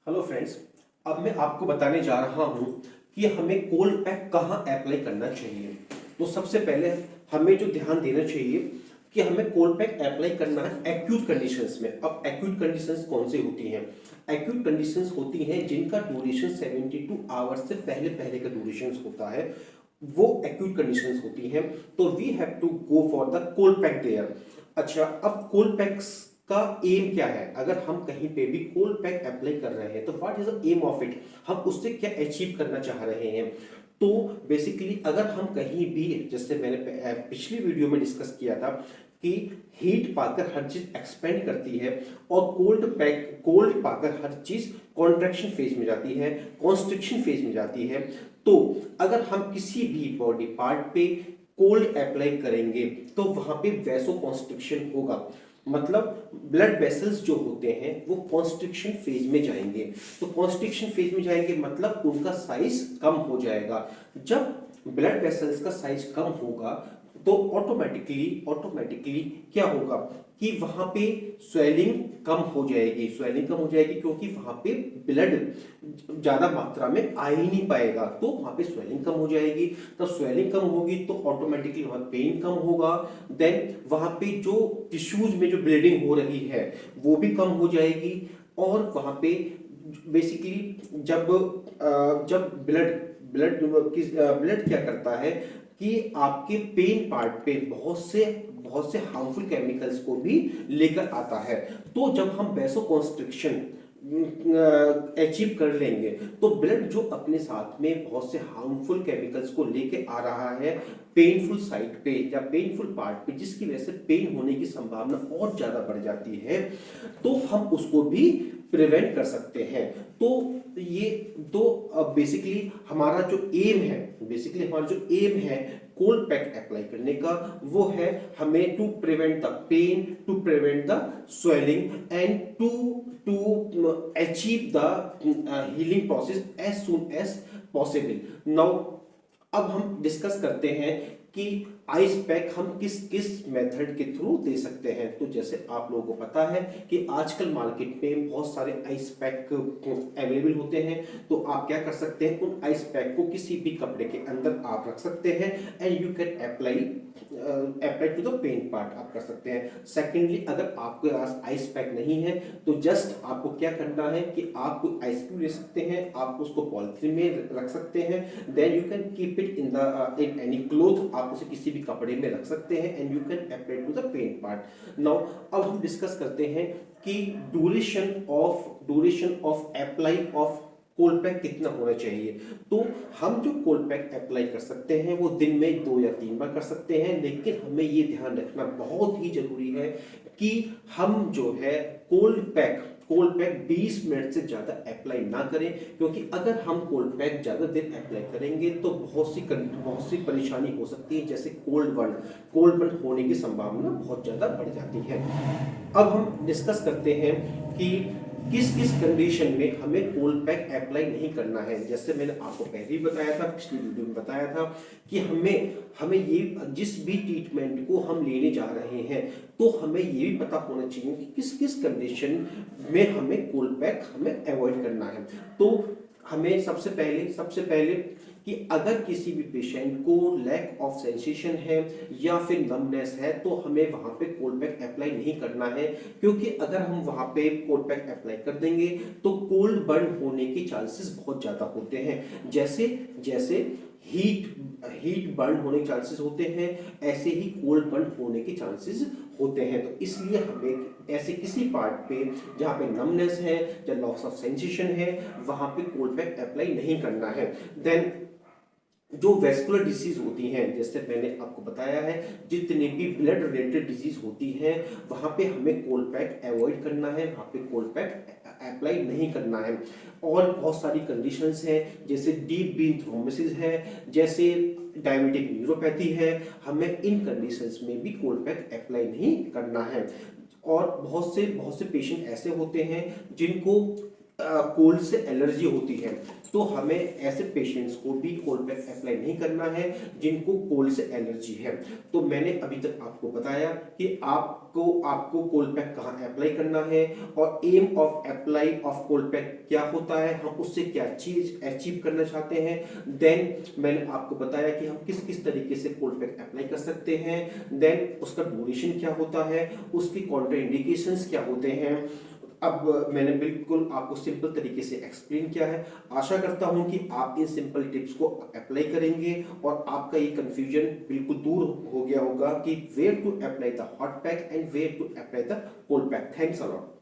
Hello friends. अब मैं आपको बताने जा रहा हूं कि हमें कोल्ड पैक कहां अप्लाई करना चाहिए। तो सबसे पहले हमें जो ध्यान देना चाहिए कि हमें कोल्ड पैक अप्लाई करना है एक्यूट कंडीशंस में। अब एक्यूट कंडीशंस कौन सी होती हैं? एक्यूट कंडीशंस होती हैं जिनका ड्यूरेशन 72 आवर्स से पहले पहले का ड्यूरेशन होता है, वो एक्यूट कंडीशंस होती हैं। तो we have to go for the cold pack there. अच्छा, अब कोल्ड पैक्स का एम क्या है? अगर हम कहीं पे भी कोल्ड पैक अप्लाई कर रहे हैं तो what is the aim of it, हम उससे क्या अचीव करना चाह रहे हैं? तो बेसिकली अगर हम कहीं भी, जैसे मैंने पिछली वीडियो में डिस्कस किया था कि हीट पाकर हर चीज एक्सपेंड करती है और कोल्ड पाकर हर चीज कॉन्ट्रैक्शन फेज में जाती है, कॉन्स्ट्रिक्शन फेज में जाती है। तो अगर हम किसी भी बॉडी पार्ट पे कोल्ड अप्लाई करेंगे तो वहां पे वैसो कॉन्स्ट्रिक्शन होगा, मतलब ब्लड वेसल्स जो होते हैं वो कॉन्स्ट्रिक्शन फेज में जाएंगे। तो कॉन्स्ट्रिक्शन फेज में जाएंगे मतलब उनका साइज कम हो जाएगा। जब ब्लड वेसल्स का साइज कम होगा तो ऑटोमेटिकली क्या होगा कि वहां पे स्वेलिंग कम हो जाएगी। स्वेलिंग कम हो जाएगी क्योंकि वहां पे ब्लड ज्यादा मात्रा में आ ही नहीं पाएगा, तो वहां पे स्वेलिंग कम हो जाएगी। तो स्वेलिंग कम होगी तो ऑटोमेटिकली वहां पेन कम होगा। देन वहां पे जो टिश्यूज में जो ब्लीडिंग हो रही है वो भी कम हो जाएगी। और वहां पे बेसिकली जब ब्लड ब्लड ब्लड क्या करता है कि आपके पेन पार्ट पे बहुत से हार्मफुल केमिकल्स को भी लेकर आता है। तो जब हम वैसो कॉन्स्ट्रिक्शन अचीव कर लेंगे तो ब्लड जो अपने साथ में बहुत से हार्मफुल केमिकल्स को लेके आ रहा है पेनफुल साइट पे या पेनफुल पार्ट पे, जिसकी वजह से पेन होने की संभावना और ज्यादा बढ़ जाती है, तो हम उसको भी प्रिवेंट कर सकते हैं। तो ये तो बेसिकली हमारा जो एम है कोल्ड पैक अप्लाई करने का, वो है हमें to prevent the pain, to prevent the swelling and to achieve the healing process as soon as possible. Now अब हम डिस्कस करते हैं कि आइस पैक हम किस किस मेथड के थ्रू दे सकते हैं। तो जैसे आप लोगों को पता है कि आजकल मार्केट में बहुत सारे आइस पैक अवेलेबल होते हैं। तो आप क्या कर सकते हैं, उन आइस पैक को किसी भी कपड़े के अंदर आप रख सकते हैं and you can apply to the pain part आप कर सकते हैं। सेकेंडली, अगर आपके पास आइस पैक नहीं है तो जस्ट आपको क्या करना है कि आप कोई आइस क्यूब ले सकते हैं, आप उसको पॉलिथीन में रख सकते हैं। Then you can keep it in any cloth, आप उसे किसी भी कपड़े में रख सकते हैं and you can apply to the pain part. Now अब हम डिस्कस करते हैं कि duration of apply of cold pack कितना होना चाहिए। तो हम जो कोल्ड पैक अप्लाई कर सकते हैं वो दिन में 2 या 3 बार कर सकते हैं, लेकिन हमें ये ध्यान रखना बहुत ही जरूरी है कि हम जो है कोल्ड पैक 20 मिनट से ज्यादा अप्लाई ना करें, क्योंकि अगर हम कोल्ड पैक ज्यादा देर अप्लाई करेंगे तो बहुत सी परेशानी हो सकती है, जैसे कोल्ड बर्न होने की संभावना बहुत ज्यादा बढ़ जाती है। अब हम डिस्कस करते हैं कि किस किस कंडीशन में हमें कोल्ड पैक अप्लाई नहीं करना है। जैसे मैंने आपको पहले ही बताया था, पिछली वीडियो में बताया था कि हमें ये जिस भी ट्रीटमेंट को हम लेने जा रहे हैं तो हमें ये भी पता होना चाहिए कि किस किस कंडीशन में हमें कोल्ड पैक अवॉइड करना है। तो हमें सबसे पहले कि अगर किसी भी पेशेंट को लैक ऑफ सेंसेशन है या फिर नमनेस है तो हमें वहां पे कोल्ड पैक अप्लाई नहीं करना है, क्योंकि अगर हम वहां पे कोल्ड पैक अप्लाई कर देंगे तो कोल्ड बर्न होने के चांसेस बहुत ज्यादा होते हैं। जैसे जैसे हीट बर्न होने के चांसेस होते हैं, ऐसे ही कोल्ड बर्न होने के चांसेस होते हैं। तो इसलिए हमें ऐसे किसी पार्ट पे जहाँ पे नमनेस है या लॉस ऑफ सेंसेशन है वहां पे कोल्ड पैक अप्लाई नहीं करना है। देन जो वेस्कुलर डिसीज होती हैं, जैसे मैंने आपको बताया है, जितनी भी ब्लड रिलेटेड डिजीज होती हैं वहां पे हमें कोल्ड पैक अवॉइड करना है, वहां पे कोल्ड पैक अप्लाई नहीं करना है। और बहुत सारी कंडीशंस हैं, जैसे डीप वेन थ्रोम्बोसिस है, जैसे डायबिटिक न्यूरोपैथी है, हमें इन कंडीशंस में भी कोल्ड पैक अप्लाई नहीं करना है। और बहुत से पेशेंट ऐसे होते हैं जिनको कोल्ड से एलर्जी होती है, तो हमें ऐसे पेशेंट्स को भी कोल्ड पैक अप्लाई नहीं करना है जिनको कोल्ड से एलर्जी है। तो मैंने अभी तक आपको बताया कि आपको आपको कोल्ड पैक कहाँ अप्लाई करना है और aim of apply of cold pack क्या होता है, हम उससे क्या चीज अचीव करना चाहते हैं। देन मैंने आपको बताया कि हम किस किस तरीके से कोल्ड पैक अप्लाई कर सकते हैं। देन उसका ड्यूरेशन क्या होता है, उसकी कॉन्ट्रा इंडिकेशंस क्या होते हैं। अब मैंने बिल्कुल आपको सिंपल तरीके से एक्सप्लेन किया है। आशा करता हूं कि आप इन सिंपल टिप्स को अप्लाई करेंगे और आपका ये कंफ्यूजन बिल्कुल दूर हो गया होगा कि where to apply the hot pack and where to apply the cold pack. Thanks a lot.